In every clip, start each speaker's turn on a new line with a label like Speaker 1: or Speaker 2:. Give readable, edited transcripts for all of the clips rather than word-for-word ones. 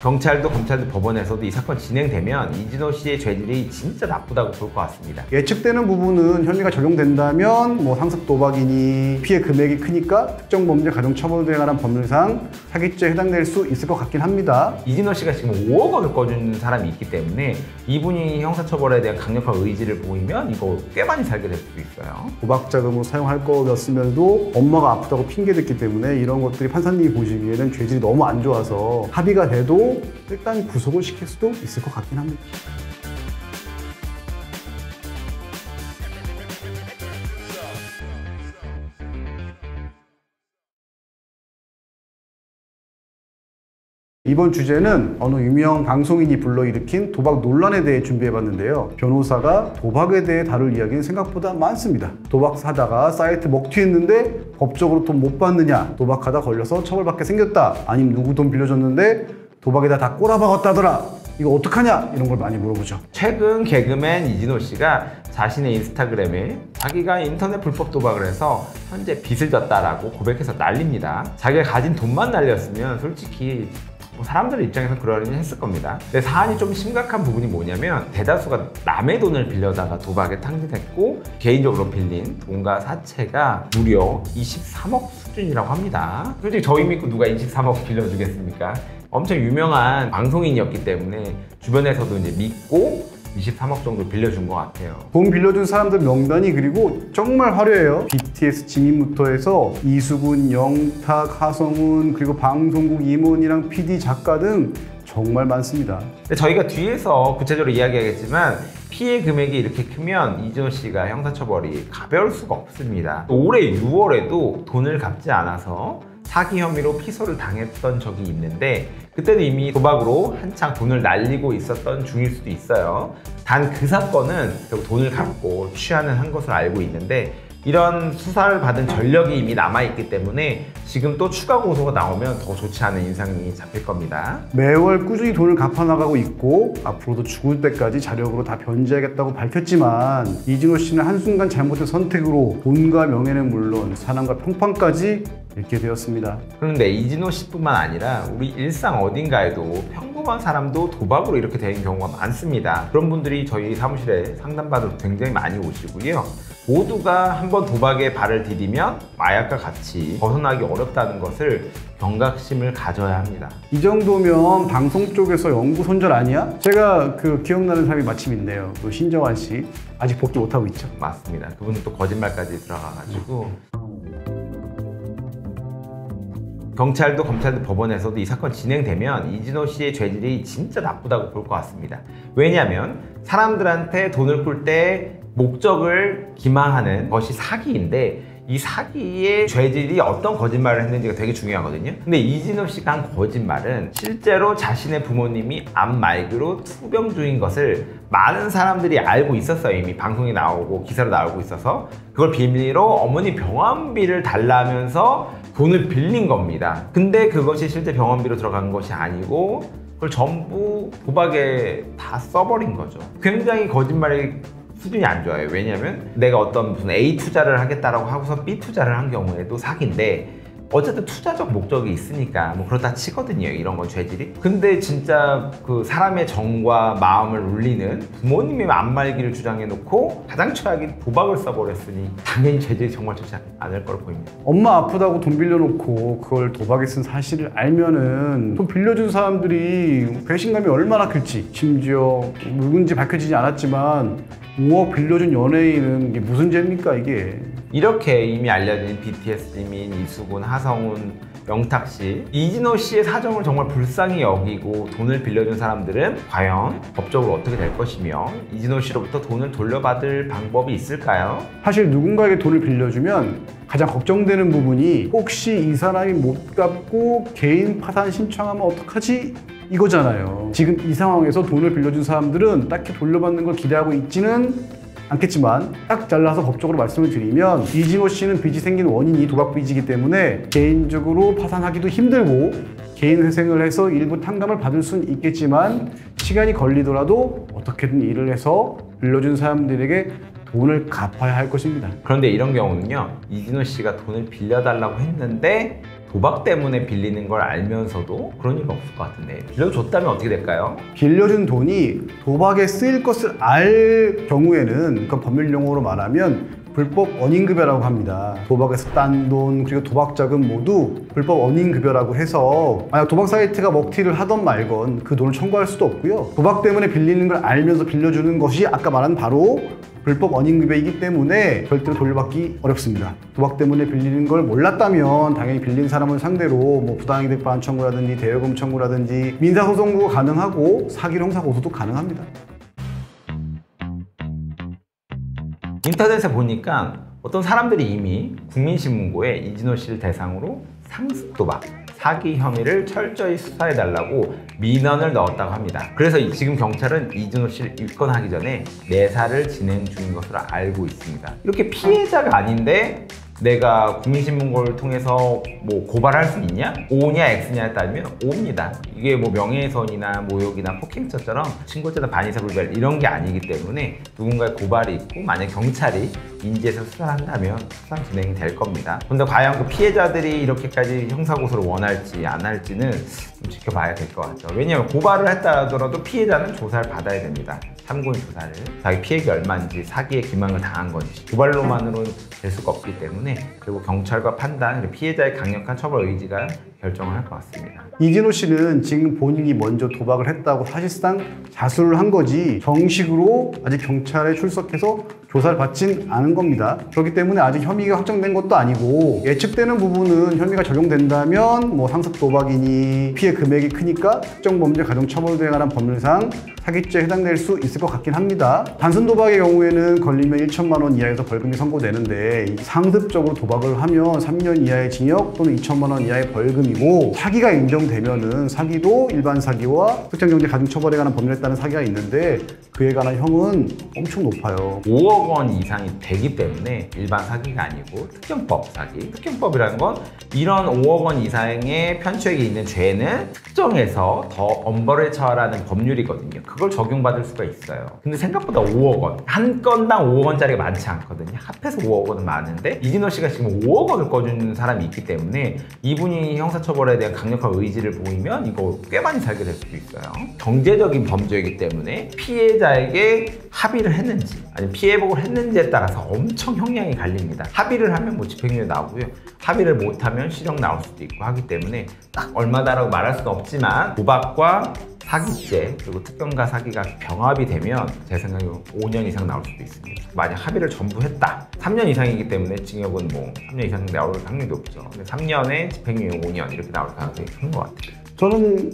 Speaker 1: 경찰도 검찰도 법원에서도 이 사건 진행되면 이진호 씨의 죄질이 진짜 나쁘다고 볼 것 같습니다.
Speaker 2: 예측되는 부분은 혐의가 적용된다면 상습 도박이니 피해 금액이 크니까 특정 범죄 가중처벌에 관한 법률상 사기죄에 해당될 수 있을 것 같긴 합니다.
Speaker 1: 이진호 씨가 지금 5억 원을 꺼주는 사람이 있기 때문에 이분이 형사처벌에 대한 강력한 의지를 보이면 이거 꽤 많이 살게 될 수도 있어요.
Speaker 2: 도박 자금으로 사용할 거였으면도 엄마가 아프다고 핑계댔기 때문에 이런 것들이 판사님이 보시기에는 죄질이 너무 안 좋아서 합의가 돼도 일단 구속을 시킬 수도 있을 것 같긴 합니다. 이번 주제는 어느 유명 방송인이 불러일으킨 도박 논란에 대해 준비해봤는데요. 변호사가 도박에 대해 다룰 이야기는 생각보다 많습니다. 도박 사다가 사이트 먹튀했는데 법적으로 돈 못 받느냐, 도박하다 걸려서 처벌받게 생겼다, 아니면 누구 돈 빌려줬는데 도박에다 다 꼬라박았다더라, 이거 어떡하냐, 이런 걸 많이 물어보죠.
Speaker 1: 최근 개그맨 이진호 씨가 자신의 인스타그램에 자기가 인터넷 불법 도박을 해서 현재 빚을 졌다라고 고백해서 난립니다. 자기가 가진 돈만 날렸으면 솔직히 사람들 입장에서 그러려니 했을 겁니다. 근데 사안이 좀 심각한 부분이 뭐냐면 대다수가 남의 돈을 빌려다가 도박에 탕진했고 개인적으로 빌린 돈과 사채가 무려 23억 수준이라고 합니다. 솔직히 저희 믿고 누가 23억 빌려주겠습니까? 엄청 유명한 방송인이었기 때문에 주변에서도 이제 믿고 23억 정도 빌려준 것 같아요.
Speaker 2: 돈 빌려준 사람들 명단이 그리고 정말 화려해요. BTS 지민부터 해서 이수근, 영탁, 하성운, 그리고 방송국 임원이랑 PD, 작가 등 정말 많습니다.
Speaker 1: 근데 저희가 뒤에서 구체적으로 이야기하겠지만 피해 금액이 이렇게 크면 이진호 씨가 형사처벌이 가벼울 수가 없습니다. 올해 6월에도 돈을 갚지 않아서 사기 혐의로 피소를 당했던 적이 있는데 그때는 이미 도박으로 한창 돈을 날리고 있었던 중일 수도 있어요. 단 그 사건은 결국 돈을 갚고 취하는 한 것으로 알고 있는데 이런 수사를 받은 전력이 이미 남아있기 때문에 지금 또 추가 고소가 나오면 더 좋지 않은 인상이 잡힐 겁니다.
Speaker 2: 매월 꾸준히 돈을 갚아나가고 있고 앞으로도 죽을 때까지 자력으로 다 변제하겠다고 밝혔지만 이진호 씨는 한순간 잘못된 선택으로 돈과 명예는 물론 사랑과 평판까지 잃게 되었습니다.
Speaker 1: 그런데 이진호 씨뿐만 아니라 우리 일상 어딘가에도 평범한 사람도 도박으로 이렇게 되는 경우가 많습니다. 그런 분들이 저희 사무실에 상담받으러 굉장히 많이 오시고요. 모두가 한번 도박에 발을 디디면 마약과 같이 벗어나기 어렵다는 것을 경각심을 가져야 합니다.
Speaker 2: 이 정도면 방송 쪽에서 연구 손절 아니야? 제가 기억나는 사람이 마침 있네요. 신정환 씨. 아직 복귀 못하고 있죠?
Speaker 1: 맞습니다. 그분은 또 거짓말까지 들어가가지고 경찰도 검찰도 법원에서도 이 사건 진행되면 이진호 씨의 죄질이 진짜 나쁘다고 볼 것 같습니다. 왜냐하면 사람들한테 돈을 꿀 때 목적을 기망하는 것이 사기인데 이 사기의 죄질이 어떤 거짓말을 했는지가 되게 중요하거든요. 근데 이진호 씨가 한 거짓말은 실제로 자신의 부모님이 암 말기로 투병 중인 것을 많은 사람들이 알고 있었어요. 이미 방송에 나오고 기사로 나오고 있어서 그걸 비밀로 어머니 병원비를 달라면서 돈을 빌린 겁니다. 근데 그것이 실제 병원비로 들어간 것이 아니고 그걸 전부 도박에 다 써버린 거죠. 굉장히 거짓말이 수준이 안 좋아요. 왜냐면 내가 어떤 무슨 A 투자를 하겠다라고 하고서 B 투자를 한 경우에도 사기인데 어쨌든 투자적 목적이 있으니까 그렇다 치거든요. 이런 건 죄질이. 근데 진짜 사람의 정과 마음을 울리는 부모님의 암말기를 주장해 놓고 가장 최악인 도박을 써버렸으니 당연히 죄질이 정말 좋지 않을 거로 보입니다.
Speaker 2: 엄마 아프다고 돈 빌려놓고 그걸 도박에 쓴 사실을 알면은 돈 빌려준 사람들이 배신감이 얼마나 클지. 심지어 누군지 밝혀지지 않았지만 5억 빌려준 연예인은 이게 무슨 죄입니까 이게.
Speaker 1: 이렇게 이미 알려진 BTS 지민, 이수근, 하성운, 영탁 씨, 이진호 씨의 사정을 정말 불쌍히 여기고 돈을 빌려준 사람들은 과연 법적으로 어떻게 될 것이며 이진호 씨로부터 돈을 돌려받을 방법이 있을까요?
Speaker 2: 사실 누군가에게 돈을 빌려주면 가장 걱정되는 부분이 혹시 이 사람이 못 갚고 개인 파산 신청하면 어떡하지? 이거잖아요. 지금 이 상황에서 돈을 빌려준 사람들은 딱히 돌려받는 걸 기대하고 있지는 않겠지만 딱 잘라서 법적으로 말씀을 드리면 이진호 씨는 빚이 생긴 원인이 도박 빚이기 때문에 개인적으로 파산하기도 힘들고 개인 회생을 해서 일부 탕감을 받을 수는 있겠지만 시간이 걸리더라도 어떻게든 일을 해서 빌려준 사람들에게 돈을 갚아야 할 것입니다.
Speaker 1: 그런데 이런 경우는요, 이진호 씨가 돈을 빌려달라고 했는데 도박 때문에 빌리는 걸 알면서도 그런 일은 없을 것 같은데 빌려줬다면 어떻게 될까요?
Speaker 2: 빌려준 돈이 도박에 쓰일 것을 알 경우에는 그 법률 용어로 말하면 불법 어닝급여라고 합니다. 도박에서 딴 돈 그리고 도박 자금 모두 불법 어닝급여라고 해서 만약 도박 사이트가 먹튀를 하던 말건 그 돈을 청구할 수도 없고요. 도박 때문에 빌리는 걸 알면서 빌려주는 것이 아까 말한 바로 불법 어닝급여이기 때문에 절대로 돌려받기 어렵습니다. 도박 때문에 빌리는 걸 몰랐다면 당연히 빌린 사람을 상대로 뭐 부당이득 반환 청구라든지 대여금 청구라든지 민사소송도 가능하고 사기로 형사고소도 가능합니다.
Speaker 1: 인터넷에 보니까 어떤 사람들이 이미 국민신문고에 이진호 씨를 대상으로 상습도박, 사기 혐의를 철저히 수사해달라고 민원을 넣었다고 합니다. 그래서 지금 경찰은 이진호 씨를 입건하기 전에 내사를 진행 중인 것으로 알고 있습니다. 이렇게 피해자가 아닌데 내가 국민신문고를 통해서 뭐 고발할 수 있냐? O냐 X냐에 따르면 O입니다. 이게 뭐 명예훼손이나 모욕이나 폭행죄처럼 친고죄나 반의사불발 이런 게 아니기 때문에 누군가의 고발이 있고 만약 경찰이 인지해서 수사를 한다면 수사 진행이 될 겁니다. 그런데 과연 그 피해자들이 이렇게까지 형사고소를 원할지 안 할지는 좀 지켜봐야 될 것 같죠. 왜냐하면 고발을 했다 하더라도 피해자는 조사를 받아야 됩니다. 참고인 조사를. 자기 피해가 얼마인지, 사기에 기망을 당한 건지 고발로만으로는 될 수가 없기 때문에 그리고 경찰과 판단, 그리고 피해자의 강력한 처벌 의지가 결정을 할 것 같습니다.
Speaker 2: 이진호 씨는 지금 본인이 먼저 도박을 했다고 사실상 자수를 한 거지 정식으로 아직 경찰에 출석해서 조사를 받진 않은 겁니다. 그렇기 때문에 아직 혐의가 확정된 것도 아니고 예측되는 부분은 혐의가 적용된다면 뭐 상습 도박이니 피해 금액이 크니까 특정 범죄 가중처벌에 관한 법률상 사기죄에 해당될 수 있을 것 같긴 합니다. 단순 도박의 경우에는 걸리면 1천만 원 이하에서 벌금이 선고되는데 상습적으로 도박을 하면 3년 이하의 징역 또는 2천만 원 이하의 벌금이고 사기가 인정되면은 사기도 일반 사기와 특정경제 가중처벌에 관한 법률에 따른 사기가 있는데 그에 관한 형은 엄청 높아요.
Speaker 1: 5억 원 이상이 되기 때문에 일반 사기가 아니고 특경법 사기. 특경법이라는 건 이런 5억 원 이상의 편취액이 있는 죄는 특정해서 더 엄벌을 처하라는 법률이거든요. 그걸 적용받을 수가 있어요. 근데 생각보다 5억 원. 한 건당 5억 원짜리가 많지 않거든요. 합해서 5억 원은 많은데 이진호 씨가 지금 5억 원을 꺼주는 사람이 있기 때문에 이분이 형사처벌에 대한 강력한 의지를 보이면 이거 꽤 많이 살게 될 수도 있어요. 경제적인 범죄이기 때문에 피해자에게 합의를 했는지 아니면 피해복을 했는지에 따라서 엄청 형량이 갈립니다. 합의를 하면 뭐 집행유예 나오고요. 합의를 못하면 실형 나올 수도 있고 하기 때문에 딱 얼마다라고 말할 수는 없지만 도박과 사기죄 그리고 특경과 사기가 병합이 되면 제 생각에 5년 이상 나올 수도 있습니다. 만약 합의를 전부 했다. 3년 이상이기 때문에 징역은 뭐 3년 이상 나올 확률이 높죠. 근데 3년에 집행유예 5년 이렇게 나올 가능성이 큰 것 같아요.
Speaker 2: 저는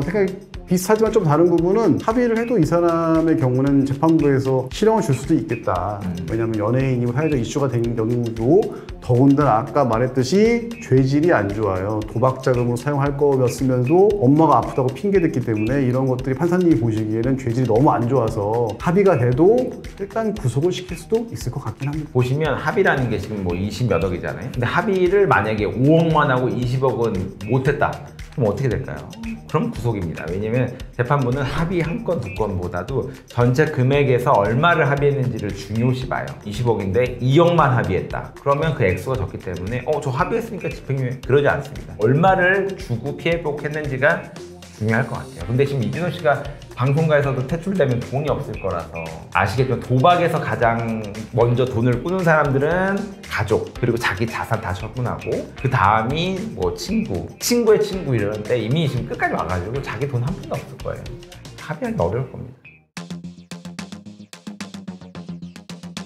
Speaker 2: 생각이 비슷하지만 좀 다른 부분은 합의를 해도 이 사람의 경우는 재판부에서 실형을 줄 수도 있겠다. 왜냐하면 연예인이고 사회적 이슈가 된 경우도 더군다나 아까 말했듯이 죄질이 안 좋아요. 도박 자금으로 사용할 거였으면서도 엄마가 아프다고 핑계댔기 때문에 이런 것들이 판사님이 보시기에는 죄질이 너무 안 좋아서 합의가 돼도 일단 구속을 시킬 수도 있을 것 같긴 합니다.
Speaker 1: 보시면 합의라는 게 지금 뭐 20몇 억이잖아요. 근데 합의를 만약에 5억만 하고 20억은 못했다. 그럼 어떻게 될까요? 그럼 구속입니다. 왜냐면 재판부는 합의 한 건, 두 건보다도 전체 금액에서 얼마를 합의했는지를 중요시 봐요. 20억인데 2억만 합의했다. 그러면 그 액수가 적기 때문에 저 합의했으니까 집행유예 그러지 않습니다. 얼마를 주고 피해복했는지가 중요할 것 같아요. 근데 지금 이진호 씨가 방송가에서도 퇴출되면 돈이 없을 거라서 아시겠지만 도박에서 가장 먼저 돈을 꾸는 사람들은 가족 그리고 자기 자산 다 처분하고 그 다음이 뭐 친구의 친구 이러는데 이미 지금 끝까지 와가지고 자기 돈 한 푼도 없을 거예요. 합의하기 어려울 겁니다.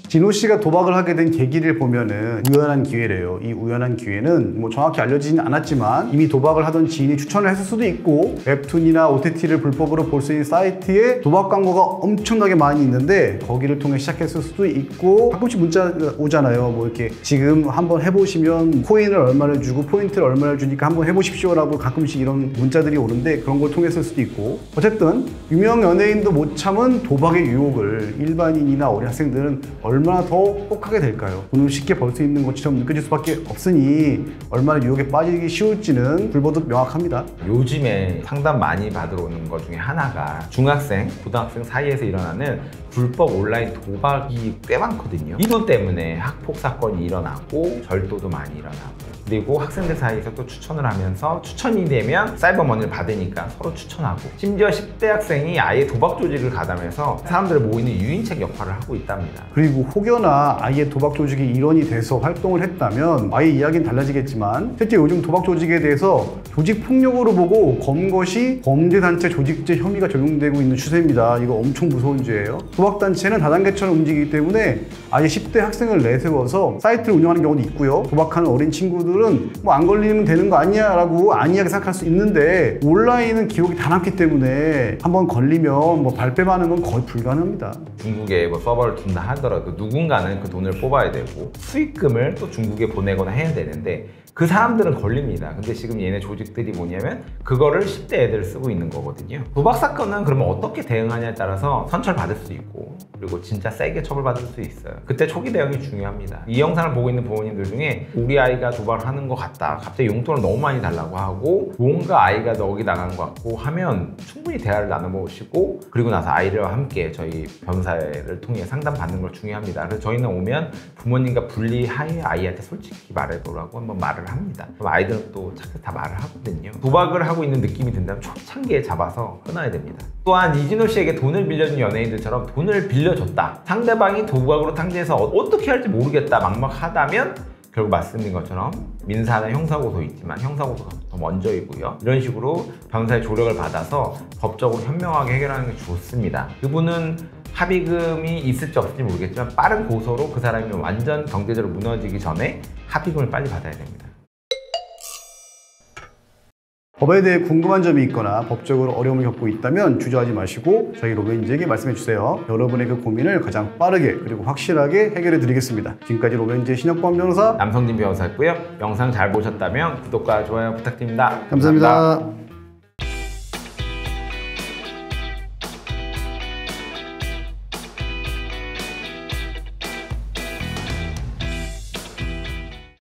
Speaker 2: 진호 씨가 도박을 하게 된 계기를 보면은 우연한 기회래요. 이 우연한 기회는 뭐 정확히 알려지진 않았지만 이미 도박을 하던 지인이 추천을 했을 수도 있고 웹툰이나 OTT를 불법으로 볼 수 있는 사이트에 도박 광고가 엄청나게 많이 있는데 거기를 통해 시작했을 수도 있고 가끔씩 문자 오잖아요. 뭐 이렇게 지금 한번 해보시면 코인을 얼마를 주고 포인트를 얼마를 주니까 한번 해보십시오라고 가끔씩 이런 문자들이 오는데 그런 걸 통했을 수도 있고 어쨌든 유명 연예인도 못 참은 도박의 유혹을 일반인이나 어린 학생들은 얼마나 더 혹하게 될까요? 돈을 쉽게 벌 수 있는 것처럼 느껴질 수밖에 없으니 얼마나 유혹에 빠지기 쉬울지는 불보듯 명확합니다. 요즘에
Speaker 1: 상담 많이 받으러 오는 것 중에 하나가 중학생, 고등학생 사이에서 일어나는 불법 온라인 도박이 꽤 많거든요. 이 돈 때문에 학폭 사건이 일어나고 절도도 많이 일어나고 그리고 학생들 사이에서 또 추천을 하면서 추천이 되면 사이버머니를 받으니까 서로 추천하고, 심지어 10대 학생이 아예 도박 조직을 가담해서 사람들을 모이는 유인책 역할을 하고 있답니다.
Speaker 2: 그리고 혹여나 아예 도박 조직이 일원이 돼서 활동을 했다면 아예 이야기는 달라지겠지만 실제 요즘 도박 조직에 대해서 조직 폭력으로 보고 검것이 범죄단체 조직죄 혐의가 적용되고 있는 추세입니다. 이거 엄청 무서운 죄예요. 도박단체는 다단계처럼 움직이기 때문에 아예 10대 학생을 내세워서 사이트를 운영하는 경우도 있고요. 도박하는 어린 친구들은 뭐 안 걸리면 되는 거 아니야 라고 안이하게 생각할 수 있는데, 온라인은 기록이 다 남기 때문에 한번 걸리면 뭐 발뺌하는 건 거의 불가능합니다.
Speaker 1: 중국에 뭐 서버를 둔다 하더라도 누군가는 그 돈을 뽑아야 되고 수익금을 또 중국에 보내거나 해야 되는데 그 사람들은 걸립니다. 근데 지금 얘네 조직들이 뭐냐면 그거를 10대 애들 쓰고 있는 거거든요. 도박 사건은 그러면 어떻게 대응하냐에 따라서 선처받을 수 있고, 그리고 진짜 세게 처벌받을 수 있어요. 그때 초기 대응이 중요합니다. 이 영상을 보고 있는 부모님들 중에 우리 아이가 도박을 하는 것 같다, 갑자기 용돈을 너무 많이 달라고 하고 뭔가 아이가 넋이 나간 것 같고 하면 충분히 대화를 나눠보시고, 그리고 나서 아이와 함께 저희 변호사를 통해 상담받는 걸 중요합니다. 그래서 저희는 오면 부모님과 분리하에 아이한테 솔직히 말해보라고 한번 말을 합니다. 그럼 아이들은 또 착착 다 말을 하거든요. 도박을 하고 있는 느낌이 든다면 초창기에 잡아서 끊어야 됩니다. 또한 이진호 씨에게 돈을 빌려준 연예인들처럼 돈을 빌려줬다, 상대방이 도박으로 탕제해서 어떻게 할지 모르겠다, 막막하다면 결국 말씀드린 것처럼 민사나 형사고소 있지만 형사고소가 더 먼저이고요. 이런 식으로 변호사의 조력을 받아서 법적으로 현명하게 해결하는 게 좋습니다. 그분은 합의금이 있을지 없을지 모르겠지만 빠른 고소로 그 사람이 완전 경제적으로 무너지기 전에 합의금을 빨리 받아야 됩니다.
Speaker 2: 법에 대해 궁금한 점이 있거나 법적으로 어려움을 겪고 있다면 주저하지 마시고 저희 로벤지에게 말씀해 주세요. 여러분의 그 고민을 가장 빠르게 그리고 확실하게 해결해 드리겠습니다. 지금까지 로벤지의 신혁범 변호사
Speaker 1: 남성진 변호사였고요. 영상 잘 보셨다면 구독과 좋아요 부탁드립니다.
Speaker 2: 감사합니다.